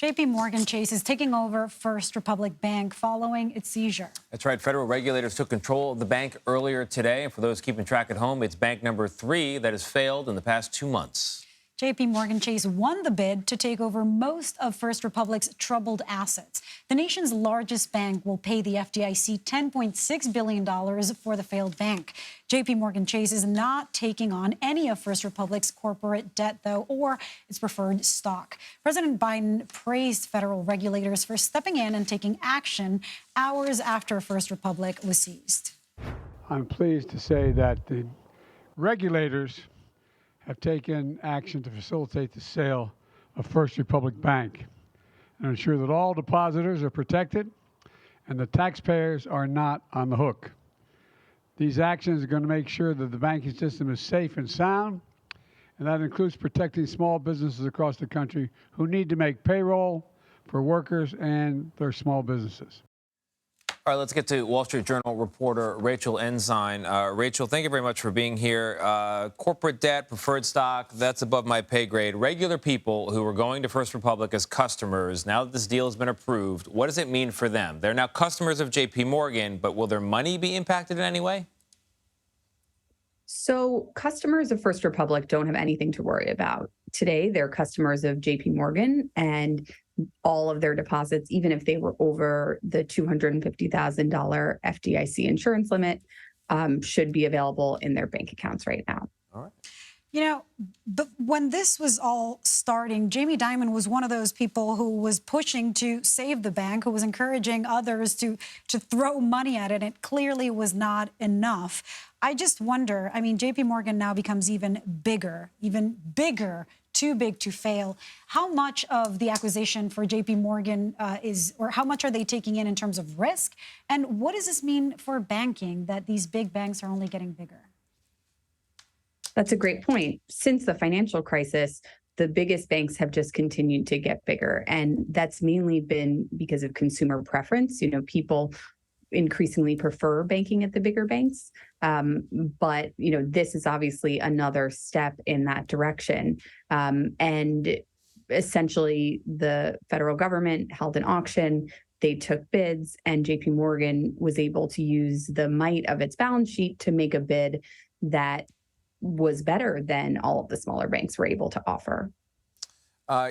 JPMorgan Chase is taking over First Republic Bank following its seizure. That's right. Federal regulators took control of the bank earlier today. And for those keeping track at home, it's bank number 3 that has failed in the past 2 months. JPMorgan Chase won the bid to take over most of First Republic's troubled assets. The nation's largest bank will pay the FDIC $10.6 billion for the failed bank. JPMorgan Chase is not taking on any of First Republic's corporate debt, though, or its preferred stock. President Biden praised federal regulators for stepping in and taking action hours after First Republic was seized. I'm pleased to say that the regulators have taken action to facilitate the sale of First Republic Bank and ensure that all depositors are protected and the taxpayers are not on the hook. These actions are going to make sure that the banking system is safe and sound, and that includes protecting small businesses across the country who need to make payroll for workers and their small businesses. All right, let's get to Wall Street Journal reporter Rachel Ensign. Rachel, thank you very much for being here. Corporate debt, preferred stock, that's above my pay grade. Regular people who were going to First Republic as customers, now that this deal has been approved, what does it mean for them? They're now customers of JPMorgan, but will their money be impacted in any way? So customers of First Republic don't have anything to worry about. Today, they're customers of JPMorgan, and all of their deposits, even if they were over the $250,000 FDIC insurance limit, should be available in their bank accounts right now. All right. You know, but when this was all starting, Jamie Dimon was one of those people who was pushing to save the bank, who was encouraging others to throw money at it. It clearly was not enough. I just wonder, I mean, JPMorgan now becomes even bigger, too big to fail. How much of the acquisition for JPMorgan or how much are they taking in terms of risk? And what does this mean for banking, that these big banks are only getting bigger? That's a great point. Since the financial crisis, the biggest banks have just continued to get bigger. And that's mainly been because of consumer preference. You know, people increasingly prefer banking at the bigger banks. But, you know, this is obviously another step in that direction. And essentially, the federal government held an auction. They took bids, and JPMorgan was able to use the might of its balance sheet to make a bid that was better than all of the smaller banks were able to offer.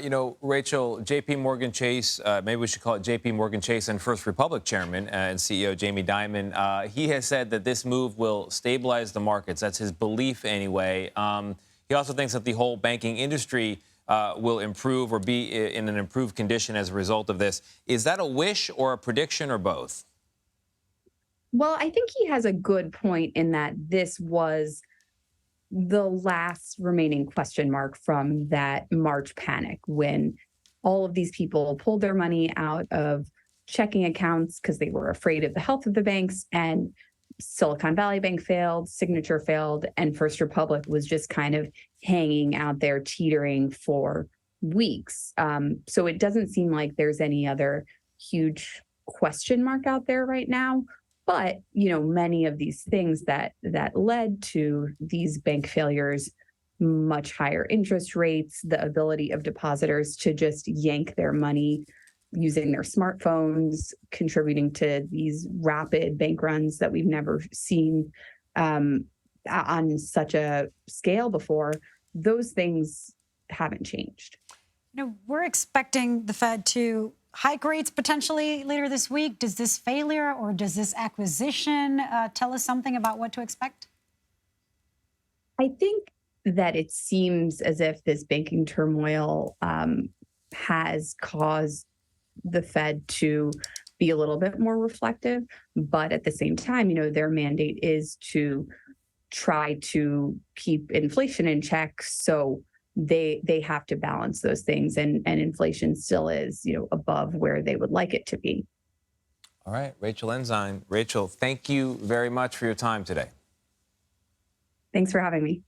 You know, Rachel, JPMorgan Chase, maybe we should call it JPMorgan Chase and First Republic Chairman and CEO Jamie Dimon, he has said that this move will stabilize the markets. That's his belief anyway. He also thinks that the whole banking industry will improve or be in an improved condition as a result of this. Is that a wish or a prediction or both? Well, I think he has a good point in that this was the last remaining question mark from that March panic, when all of these people pulled their money out of checking accounts because they were afraid of the health of the banks, and Silicon Valley Bank failed, Signature failed, and First Republic was just kind of hanging out there teetering for weeks. So it doesn't seem like there's any other huge question mark out there right now. But, you know, many of these things that led to these bank failures, much higher interest rates, the ability of depositors to just yank their money using their smartphones, contributing to these rapid bank runs that we've never seen on such a scale before, those things haven't changed. You know, we're expecting the Fed to hike rates potentially later this week. Does this failure or does this acquisition tell us something about what to expect? I think that it seems as if this banking turmoil has caused the Fed to be a little bit more reflective. But at the same time, you know, their mandate is to try to keep inflation in check. So they have to balance those things, and inflation still is, you know, above where they would like it to be. All right, Rachel Ensign. Rachel, thank you very much for your time today. Thanks for having me.